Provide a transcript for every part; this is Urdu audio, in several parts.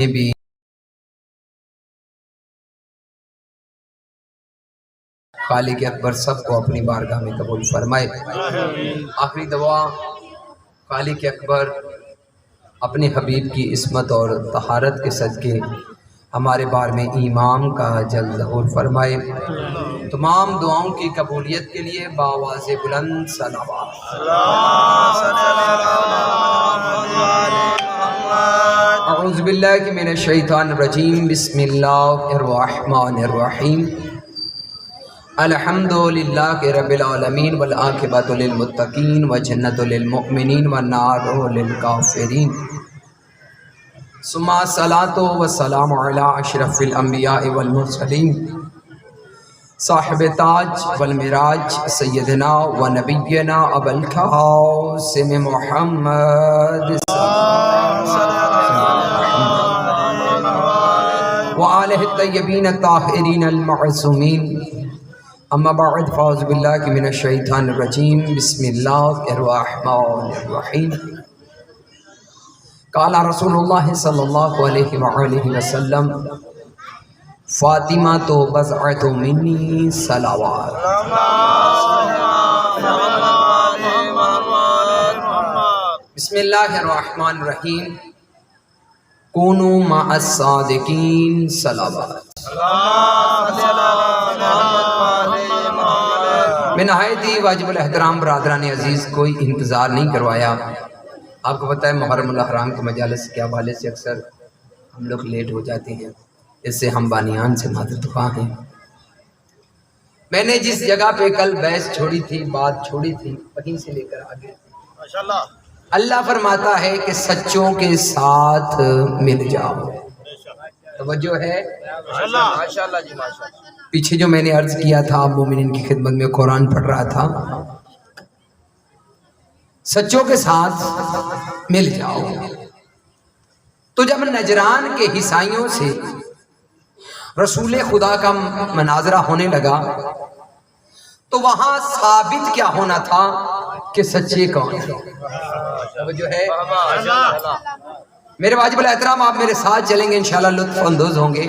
بھی خالق اکبر سب کو اپنی بارگاہ میں قبول فرمائے۔ آخری دعا خالق اکبر اپنے حبیب کی عصمت اور طہارت کے صدقے ہمارے بار میں ایمان کا جلد ظہور فرمائے۔ تمام دعاؤں کی قبولیت کے لیے بآواز بلند صلوات۔ اعوذ باللہ من الشیطان الرجیم، بسم اللہ الرحمن الرحیم۔ الحمد للہ رب العالمین والعاقبۃ للمتقین وجنۃ للمؤمنین والنار للکافرین، ثم الصلاۃ والسلام علی اشرف الانبیاء والمرسلین، صاحب تاج والمراج سیدنا و نبینا ابو القاسم محمد وآلہ الطیبین الطاہرین المعصومین، اما بعد فاعوذ باللہ من الشیطان الرجیم، بسم اللہ الرحمن الرحیم۔ قال رسول اللہ صلی اللہ علیہ وآلہ وسلم، فاطمہ تو بضعۃ منی صلوات۔ بسم اللہ الرحمن الرحیم، کونوا مع الصادقین صلوات۔ میں نہایت ہی واجب الاحترام برادران عزیز کوئی انتظار نہیں کروایا۔ آپ کو پتہ ہے محرم الحرام کے مجالس کے حوالے سے اکثر ہم لوگ لیٹ ہو جاتے ہیں، اس سے ہم بانیان سے معذرت خواہ ہیں۔ میں نے جس جگہ پہ کل بحث چھوڑی تھی، بات چھوڑی تھی، وہیں سے لے کر آگے اللہ فرماتا ہے کہ سچوں کے ساتھ مل جاؤ۔ توجہ ہے؟ پیچھے جو میں نے عرض کیا تھا مومنین کی خدمت میں قرآن پڑھ رہا تھا، سچوں کے ساتھ مل جاؤ۔ تو جب نجران کے عیسائیوں سے رسول خدا کا مناظرہ ہونے لگا تو وہاں ثابت کیا ہونا تھا کہ سچے کون ہیں۔ توجہ ہے؟ میرے واجب الاحترام آپ میرے ساتھ چلیں گے، انشاءاللہ لطف اندوز ہوں گے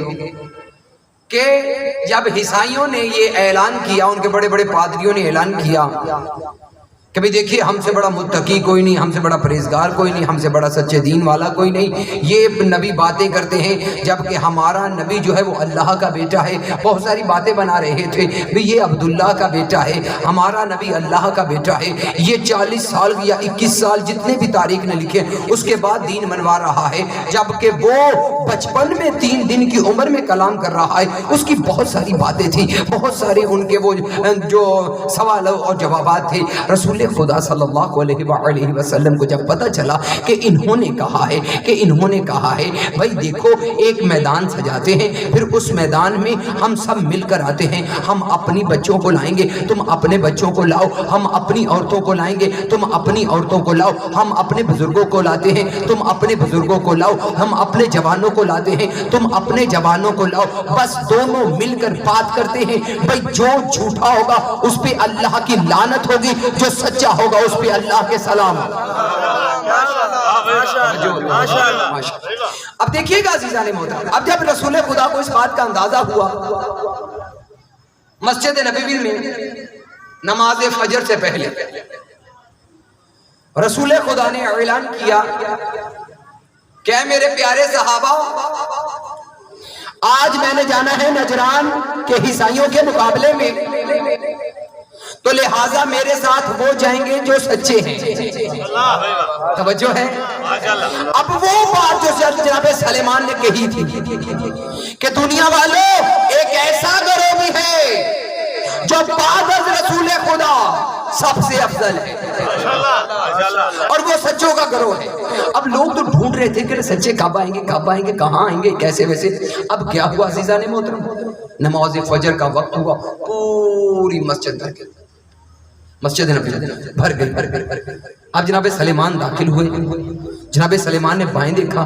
کہ جب عیسائیوں نے یہ اعلان کیا، ان کے بڑے بڑے پادریوں نے اعلان کیا کہ بھئی دیکھیے ہم سے بڑا متقی کوئی نہیں، ہم سے بڑا پرہیزگار کوئی نہیں، ہم سے بڑا سچے دین والا کوئی نہیں، یہ نبی باتیں کرتے ہیں جبکہ ہمارا نبی جو ہے وہ اللہ کا بیٹا ہے۔ بہت ساری باتیں بنا رہے تھے، بھئی یہ عبداللہ کا بیٹا ہے، ہمارا نبی اللہ کا بیٹا ہے، یہ 40 سال یا 21 سال جتنے بھی تاریخ نے لکھے اس کے بعد دین منوا رہا ہے، جبکہ وہ بچپن میں 3 دن کی عمر میں کلام کر رہا ہے۔ اس کی بہت ساری باتیں تھیں، بہت سارے ان کے وہ جو سوال اور جوابات تھے۔ رسول خدا صلی اللہ علیہ وآلہ وسلم کو جب پتہ چلا کہ انہوں نے کہا ہے بھائی دیکھو ایک میدان سجاتے ہیں، پھر اس میدان میں ہم سب مل کر آتے ہیں، ہم اپنی بچوں کو لائیں گے، تم اپنے بچوں کو لاؤ، ہم اپنی عورتوں کو لائیں گے، تم اپنی عورتوں کو لاؤ، ہم اپنے بزرگوں کو لاتے ہیں، تم اپنے بزرگوں کو لاؤ، ہم اپنے جوانوں کو لاتے ہیں، تم اپنے جوانوں کو لاؤ، بس دونوں مل کر بات کرتے ہیں۔ بھائی جو جھوٹا ہوگا اس پہ اللہ کی لعنت ہوگی، جو سچا ہوگا اس پہ اللہ کے سلام۔ اب دیکھیے گا عزیزان محترم، اب جب رسول خدا کو اس بات کا اندازہ ہوا، مسجد نبوی میں نماز فجر سے پہلے رسول خدا نے اعلان کیا کہ میرے پیارے صحابہ، آج میں نے جانا ہے نجران کے عیسائیوں کے مقابلے میں، تو لہٰذا میرے ساتھ وہ جائیں گے جو سچے ہیں۔ توجہ ہے؟ اب وہ بات جو جناب سلیمان نے کہی تھی کہ دنیا والوں ایک ایسا گروہ بھی ہے جو بعد از رسول خدا سب سے افضل ہے، اور وہ سچوں کا گروہ ہے۔ اب لوگ تو ڈھونڈ رہے تھے کہ سچے کب آئیں گے، کہاں آئیں گے، کیسے ویسے۔ اب کیا ہوا عزیزان محترم، نماز فجر کا وقت ہوا، پوری مسجد نبی بھر گئی۔ اب جناب سلیمان داخل ہوئے، جناب سلیمان نے بائیں دیکھا،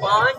5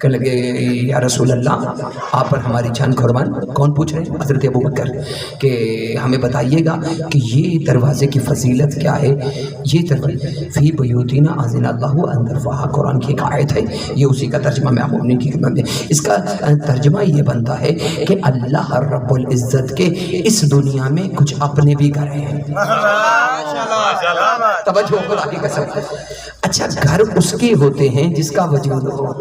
کہ لگے یا رسول اللہ آپ پر ہماری جان قربان. کون پوچھ رہے ہیں؟ حضرت ابو بکر. کہ ہمیں بتائیے گا کہ یہ دروازے کی فضیلت کیا ہے. یہ فی بیوتنا اذن اللہ ان ترفع، قرآن کی ایک آیت ہے، یہ اسی کا ترجمہ میں آپ مومنین کی خدمت میں. اس کا ترجمہ یہ بنتا ہے کہ اللہ رب العزت کے اس دنیا میں کچھ اپنے بھی گھر ہیں. توجہ خدا کی قسم. اچھا گھر اس کے ہوتے ہیں جس کا وجود ہو.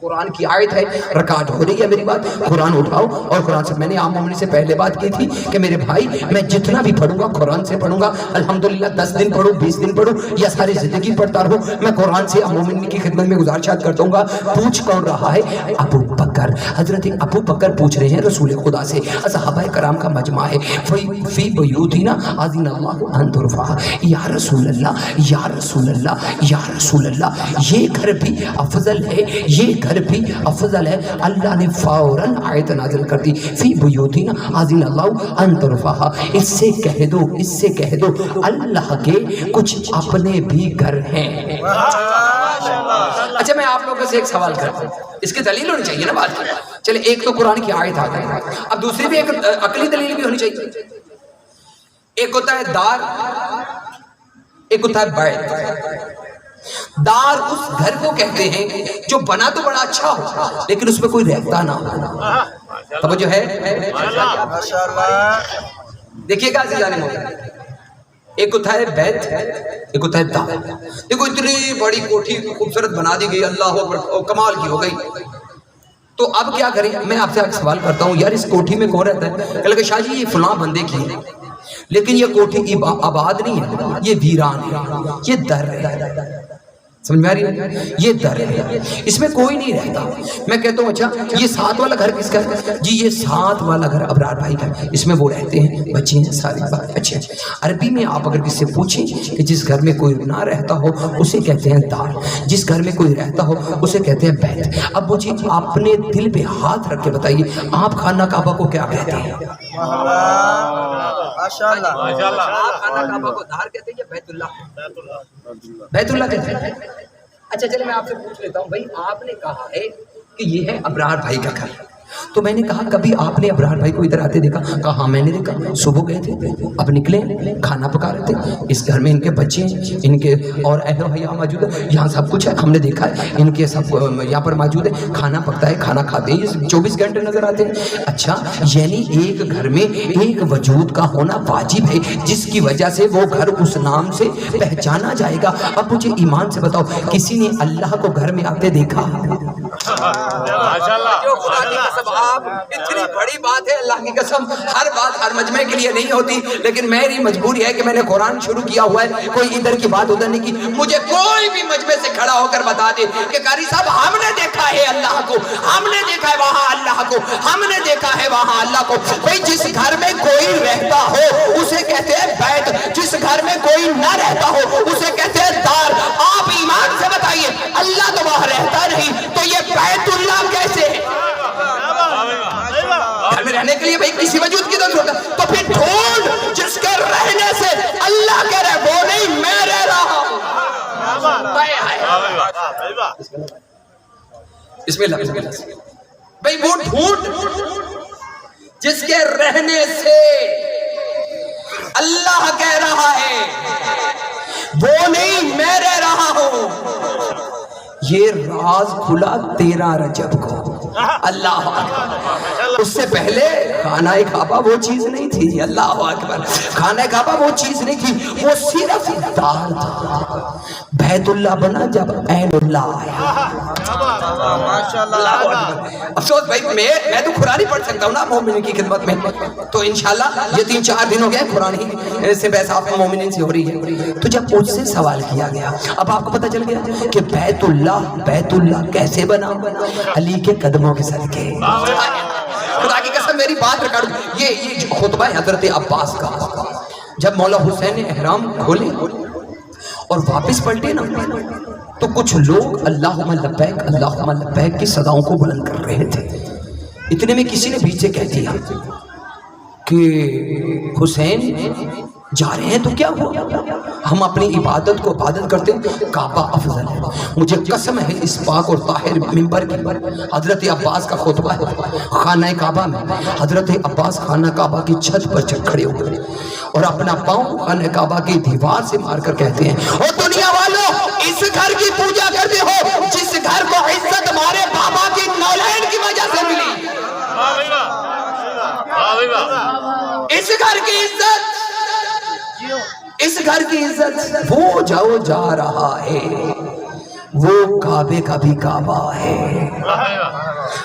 قرآن کی آیت ہے، ریکارڈ ہو رہی ہے میری بات. قرآن اٹھاؤ اور قرآن سے. میں نے عام مومن سے پہلے بات کی تھی کہ میرے بھائی میں جتنا بھی پڑھوں گا قرآن سے پڑھوں گا. الحمدللہ 10 دن پڑھوں 20 دن پڑھوں یا ساری زندگی پڑھتا رہوں، میں قرآن سے عام مومن کی خدمت میں گزارشات کرتا ہوں گا. پوچھ کون رہا ہے؟ ابو بکر. حضرت ابو بکر پوچھ رہے ہیں رسول خدا سے. صحابہ کرام کا مجمع ہے. فی بیوتنا اذن اللہ ان ترفع. یا رسول اللہ، یا رسول اللہ، یا رسول اللہ، یہ گھر بھی افضل ہے، یہ گھر بھی افضل ہے. اللہ نے فوراً آیت نازل کر دی فی بیوتنا اذن اللہ ان ترفع. اس سے کہہ دو، اس سے کہہ دو اللہ کے کچھ اپنے بھی گھر ہیں. اچھا میں آپ لوگوں سے ایک سوال کرتا ہوں، اس کی دلیل ہونی چاہیے نا بات کی. چلے ایک تو قرآن کی آیت آتا ہے، اب دوسری بھی ایک عقلی دلیل بھی ہونی چاہیے. ایک ہوتا ہے دار، ایک ہوتا ہے بیت. دار اس گھر کو کہتے ہیں جو بنا تو بڑا اچھا ہو لیکن اس میں کوئی رہتا نہ ہو. توجہ ہے؟ دیکھیے گا عزیزان مومنین، ایک ہوتا ہے بیت، ایک ہوتا ہے دار. دیکھو اتنی بڑی کوٹھی خوبصورت بنا دی گئی، اللہ اکبر، کمال کی ہو گئی. تو اب کیا کریں؟ میں آپ سے ایک سوال کرتا ہوں، یار اس کوٹھی میں کون رہتا ہے؟ کہ لگے شاہ جی یہ فلاں بندے کی ہے، لیکن یہ کوٹھی آباد نہیں ہے، یہ ویران ہے، یہ در ہے. سمجھ میں آ رہی ہے؟ یہ در ہے، اس میں کوئی نہیں رہتا. میں کہتا ہوں اچھا یہ 7 والا گھر کس کا ہے؟ جی یہ 7 والا گھر ابرار بھائی کا ہے، اس میں وہ رہتے ہیں، بچے ہیں، ساری بات اچھے. عربی میں آپ اگر کس سے پوچھیں کہ جس گھر میں کوئی نہ رہتا ہو اسے کہتے ہیں دار، جس گھر میں کوئی رہتا ہو اسے کہتے ہیں بیت. اب مجھے اپنے دل پہ ہاتھ رکھ کے بتائیے آپ خانہ کعبہ کو کیا کہتے ہیں؟ آپ خانہ کعبہ کو دار کہتے ہیں یا بیت اللہ؟ بیت اللہ کہتے ہیں. اچھا چلے میں آپ سے پوچھ لیتا ہوں، بھائی آپ نے کہا ہے کہ یہ ہے ابرار بھائی کا گھر، تو میں نے کہا کبھی آپ نے ابرار بھائی کو ادھر آتے دیکھا؟ کہا ہاں میں نے دیکھا. صبح گئے تھے، اب نکلے کھانا پکا رہے تھے. اس گھر میں ان کے بچے ہیں، ان کے اور اہل و حیا موجود ہے، یہاں سب کچھ ہے، ہم نے دیکھا ہے ان کے سب یہاں پر موجود ہے. کھانا پکتا ہے، کھانا کھاتے ہیں، 24 گھنٹے نظر آتے ہیں. اچھا یعنی ایک گھر میں ایک وجود کا ہونا واجب ہے جس کی وجہ سے وہ گھر اس نام سے پہچانا جائے گا. اب مجھے ایمان سے بتاؤ کسی نے اللہ کو گھر میں آتے دیکھا؟ آپ اتنی بڑی بات ہے، اللہ کی قسم ہر بات ہر مجمع کے لیے نہیں ہوتی، لیکن میری مجبوری ہے کہ میں نے قرآن شروع کیا ہوا ہے. کوئی ادھر کی بات ادھر نہیں کی. مجھے کوئی بھی مجمع سے کھڑا ہو کر بتا دے کہ قاری صاحب ہم نے دیکھا ہے اللہ کو، ہم نے دیکھا ہے وہاں اللہ کو، ہم نے دیکھا ہے وہاں اللہ کو. بھئی جس گھر میں کوئی رہتا ہو اسے کہتے ہیں بیت، جس گھر میں کوئی نہ رہتا ہو اسے کہتے ہیں دار. آپ ایمان سے بتائیے اللہ تو وہاں رہتا نہیں تو یہ بیت اللہ کیسے ہے؟ گھر میں رہنے کے لیے بھائی کسی وجود کی ضرورت ہوتا ہے، تو پھر ڈھونڈ جس کے رہنے سے اللہ کہہ رہے وہ نہیں میں رہ رہا ہوں. بسم اللہ. بھائی وہ ڈھونڈ جس کے رہنے سے اللہ کہہ رہا ہے وہ نہیں میں رہ رہا ہوں. یہ راز کھلا 13 رجب کو. اللہ اکبر. اس سے پہلے خانہ کعبہ وہ چیز نہیں تھی. اللہ اکبر. خانہ کعبہ وہ چیز نہیں تھی، وہ صرف دار تھا. بیت اللہ بنا جب عین اللہ آیا. افسوس بھائی میں تو قرآن ہی پڑھ سکتا ہوں نا مومنین کی خدمت میں، تو انشاءاللہ یہ 3-4 دن ہو گئے قرآن ہی سے بحث آپ مومنین سے ہو رہی ہے. تو جب مجھ سے سوال کیا گیا اب آپ کو پتہ چل گیا کہ بیت اللہ کیسے بنا؟ علی کے قدموں کے صدقے. خدا کی قسم میری بات ریکارڈ. یہ خطبہ حضرت عباس کا جب مولا حسین نے احرام کھولے اور واپس پلٹے نا تو کچھ لوگ اللہم لبیک اللہم لبیک کی صداؤں کو بلند کر رہے تھے. اتنے میں کسی نے بیچ سے کہہ دیا کہ حسین جا رہے ہیں تو کیا ہوا؟ ہم اپنی عبادت کو عبادت کرتے ہیں، کعبہ افضل ہے۔ مجھے قسم ہے اس پاک اور طاہر منبر کی، حضرت عباس کا خطبہ ہے خانہ کعبہ میں، حضرت عباس خانہ کعبہ کی چھت پر کھڑے ہو گئے اور اپنا پاؤں خانہ کعبہ کی دیوار سے مار کر کہتے ہیں، او دنیا والوں، اس گھر کی پوجا کرتے ہو جس گھر کو عزت ہمارے بابا کی نولین کی وجہ سے ملی، اس گھر کی عزت، اس گھر کی عزت وہ جاؤ جا رہا ہے، وہ کعبے کا بھی کعبہ ہے،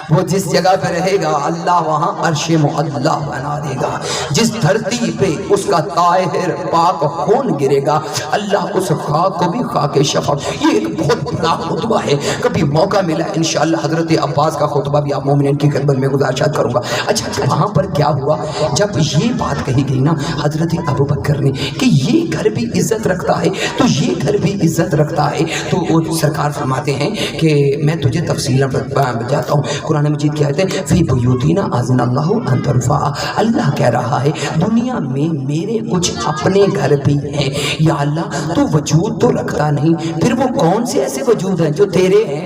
وہ جس جگہ پہ رہے گا اللہ وہاں عرش معلی بنا دے گا، جس دھرتی پہ اس کا طاہر پاک خون گرے گا اللہ اس خاک کو بھی خاک شفاعت۔ یہ ایک بہت بڑا خطبہ ہے، کبھی موقع ملا انشاءاللہ حضرت عباس کا خطبہ بھی آپ مومنین کی خدمت میں گزارشات کروں گا۔ اچھا وہاں پر کیا ہوا؟ جب یہ بات کہی گئی نا حضرت ابوبکر نے کہ یہ گھر بھی عزت رکھتا ہے تو یہ گھر بھی عزت رکھتا ہے، تو وہ سرکار فرماتے ہیں کہ میں تجھے تفصیل بتاتا ہوں۔ قرآن مجید کیا کہتے ہیں، فی بیوتینا اذن اللہ ان ترفع، اللہ کہہ رہا ہے دنیا میں میرے کچھ اپنے گھر بھی ہیں، یا اللہ تو وجود تو رکھتا نہیں، پھر وہ کون سے ایسے وجود ہیں جو تیرے ہیں؟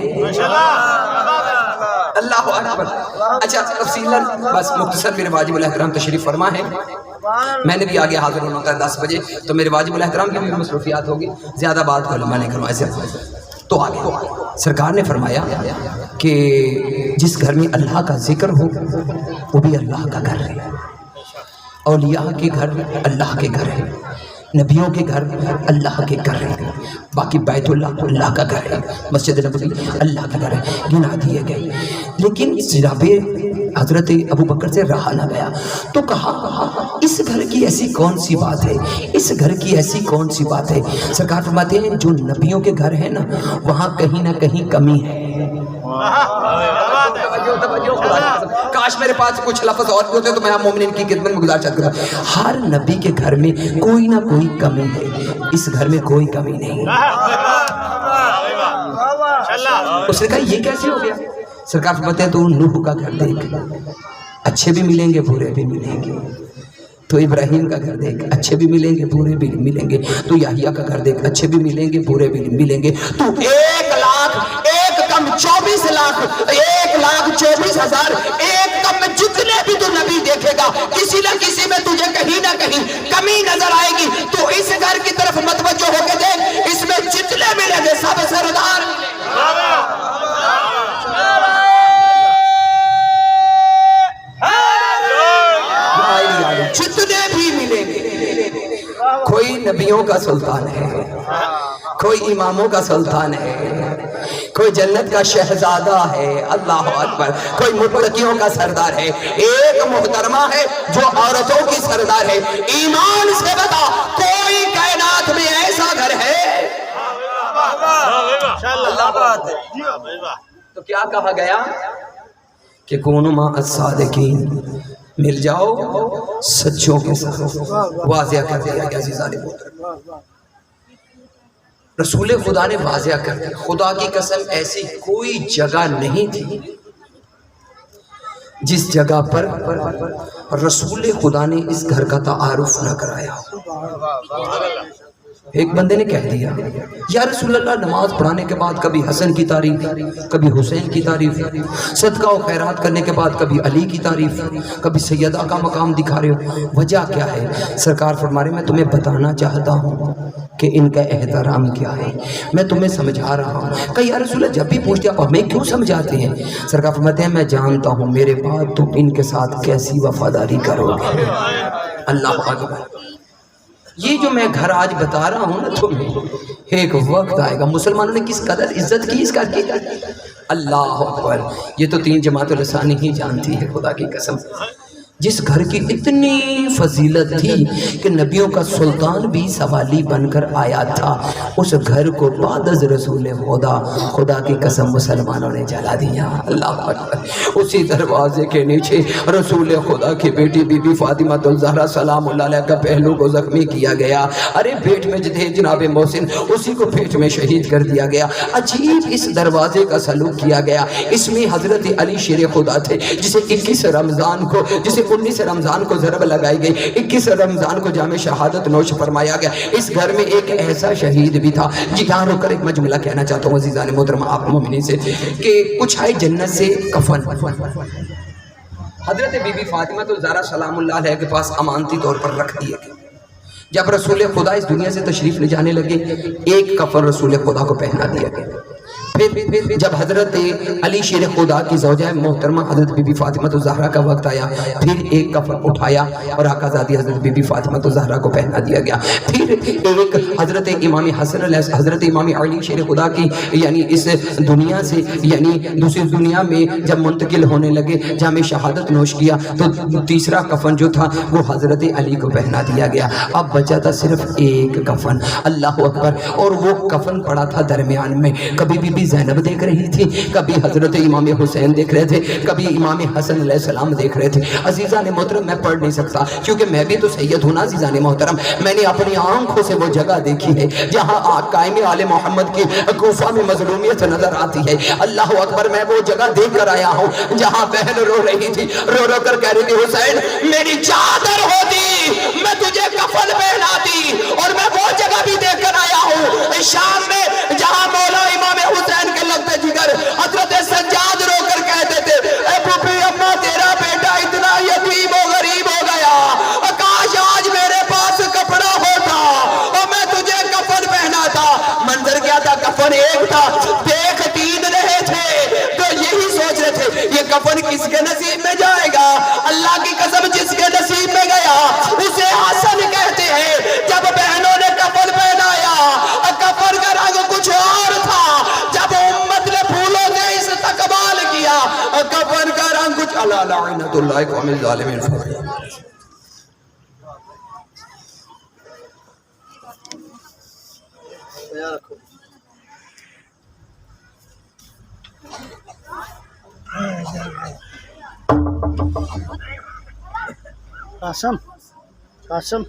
اللہ اکبر۔ اچھا تفصیلاً بس مختصر میرے واجب الاحترام تشریف فرما ہے، میں نے بھی آگے حاضر ہونا ہوتا ہے 10 بجے، تو میرے واجب الاحترام کی بھی مصروفیات ہوگی، زیادہ بات کو لمبا نہیں کروں ایسے۔ تو آگے سرکار نے فرمایا کہ جس گھر میں اللہ کا ذکر ہو وہ بھی اللہ کا گھر ہے، اولیاء کے گھر اللہ کے گھر ہے، نبیوں کے گھر اللہ کے گھر ہے، باقی بیت اللہ اللہ کا گھر ہے، مسجد نبوی اللہ کا گھر ہے، گنا دیے گئے۔ لیکن جناب حضرت ابوبکر سے رہا نہ گیا تو کہا اس گھر کی ایسی کون سی بات ہے، اس گھر کی ایسی کون سی بات ہے؟ سرکار فرماتے ہیں جو نبیوں کے گھر ہے نا وہاں کہیں نہ کہیں کمی ہے۔ کاش میرے پاس کچھ لفظ اور ہوتے تو میں آپ مومنین کی خدمت میں گزارشات کرتا۔ ہر نبی کے گھر میں کوئی نہ کوئی کمی ہے، اس گھر میں کوئی کمی نہیں۔ اس نے کہا یہ کیسے ہو گیا؟ سرکار فرماتے ہیں تو نوح کا گھر دیکھ، اچھے بھی ملیں گے برے بھی ملیں گے، تو ابراہیم کا گھر دیکھ، اچھے بھی ملیں گے برے بھی ملیں گے، تو یحییٰ کا گھر دیکھ، اچھے بھی ملیں گے برے بھی ملیں گے، تو 1,24,000 ایک کم میں جتنے بھی تو نبی دیکھے گا کسی نہ کسی میں تجھے کہیں نہ کہیں کمی نظر آئے گی، تو اس گھر کی طرف متوجہ ہو کے دیکھ، اس میں جتنے ملیں گے سب سردار جتنے بھی ملیں گے۔ کوئی نبیوں کا سلطان ہے، کوئی اماموں کا سلطان ہے، کوئی جنت کا شہزادہ ہے، اللہ اکبر، کوئی متقیوں کا سردار ہے، ایک محترمہ ہے جو عورتوں کی سردار ہے۔ ایمان سے بتا کوئی کائنات میں ایسا گھر ہے؟ تو کیا کہا گیا کہ کونوا مع الصادقین، مل جاؤ سچوں کے ساتھ، واضح کر دیا گیا عزیزان محترم۔ رسول خدا نے واضح کر دیا، خدا کی قسم ایسی کوئی جگہ نہیں تھی جس جگہ پر رسول خدا نے اس گھر کا تعارف نہ کرایا۔ ایک بندے نے کہہ دیا یا رسول اللہ نماز پڑھانے کے بعد کبھی حسن کی تعریف، کبھی حسین کی تعریف، صدقہ و خیرات کرنے کے بعد کبھی علی کی تعریف، کبھی سیدہ کا مقام دکھا رہے ہو، وجہ کیا ہے؟ سرکار فرما رہے میں تمہیں بتانا چاہتا ہوں کہ ان کا احترام کیا ہے، میں تمہیں سمجھا رہا ہوں۔ کہ یا رسول اللہ جب بھی پوچھتے آپ ہمیں کیوں سمجھاتے ہیں؟ سرکار فرماتے ہیں میں جانتا ہوں میرے بعد تم ان کے ساتھ کیسی وفاداری کرو گے۔ اللہ اکبر۔ یہ جو میں گھر آج بتا رہا ہوں نا تمہیں، ایک وقت آئے گا مسلمانوں نے کس قدر عزت کی اس گھر کی، اللہ اکبر۔ یہ تو 3 جماعت الرسانی ہی جانتی ہے خدا کی قسم، جس گھر کی اتنی فضیلت تھی کہ نبیوں کا سلطان بھی سوالی بن کر آیا تھا، اس گھر کو بعد از رسول خدا کی قسم مسلمانوں نے جلا دیا۔ اللہ اکبر۔ اسی دروازے کے نیچے رسول خدا کی بیٹی بی بی فاطمہ الزہرا سلام اللہ علیہ کا پہلو کو زخمی کیا گیا، ارے پیٹ میں تھے جناب محسن، اسی کو پیٹ میں شہید کر دیا گیا۔ عجیب اس دروازے کا سلوک کیا گیا، اس میں حضرت علی شیر خدا تھے جسے 21 رمضان کو، جسے 19 رمضان کو ضرب لگائی گئی, 21 رمضان کو جام شہادت نوش فرمایا گیا. اس گھر میں ایک ایسا شہید بھی تھا. جی یہاں رک کر ایک میں جملہ کہنا چاہتا ہوں عزیزان محترم آپ مومنین سے کہ کچھ آئے جنت سے کفن حضرت بی بی فاطمہ تو زہرا سلام اللہ علیہ کے پاس امانتی طور پر رکھ دیے گئے. جب رسول خدا اس دنیا سے تشریف لے جانے لگے ایک کفن رسول خدا کو پہنا دیا گیا. پھر جب حضرت علی شیر خدا کی زوجہ محترمہ حضرت بی بی فاطمہ تو زہرا کا وقت آیا, پھر ایک کفن اٹھایا اور آقا زادی حضرت بی بی فاطمہ تو زہرا کو پہنا دیا گیا. پھر ایک حضرت امام حسن علیہ حضرت امام علی شیر خدا کی یعنی اس دنیا سے یعنی دوسری دنیا میں جب منتقل ہونے لگے جام شہادت نوش کیا تو تیسرا کفن جو تھا وہ حضرت علی کو پہنا دیا گیا. اب بچا تھا صرف ایک کفن. اللہ اکبر. اور وہ کفن پڑا تھا درمیان میں. کبھی بی بی زینب دیکھ رہی تھی, کبھی حضرت امام حسین دیکھ رہے تھے, کبھی امام حسن علیہ السلام دیکھ رہے تھے. عزیزان محترم میں پڑھ نہیں سکتا کیونکہ میں بھی تو سید ہوں نا عزیزان محترم. میں نے اپنی آنکھوں سے وہ جگہ دیکھی ہے جہاں قائم آل محمد کی کوفہ میں مظلومیت نظر آتی ہے. اللہ اکبر. میں وہ جگہ دیکھ کر آیا ہوں جہاں بہن رو رہی تھی, رو رو کر کہہ رہی تھی حسین میری چادر ہوتی میں تجھے کفن پہناتی. اور میں وہ جگہ بھی دیکھ کر آیا ہوں شام میں جہاں مولا امام حسین کے لگتے جگر حضرت سجاد رو کر کہتے تھے اے پھوپھی اماں تیرا بیٹا اتنا یتیم و غریب ہو گیا, کاش آج میرے پاس کپڑا ہوتا اور میں تجھے کفن پہناتا. منظر کیا تھا؟ کفن ایک تھا, دیکھ تین رہے تھے تو یہی سوچ رہے تھے یہ کفن کس کے نصیب میں جائے گا. اللہ کی قسم جس کے نصیب میں گیا اسے حسن کہتے ہیں. جب بہنوں نے کفن پہنایا کفن کا رنگ کچھ اور تھا, جب امت نے پھولوں سے استقبال کیا کفن کا رنگ کچھ اللہ لعنت اللہ قوم الظالمین. قاسم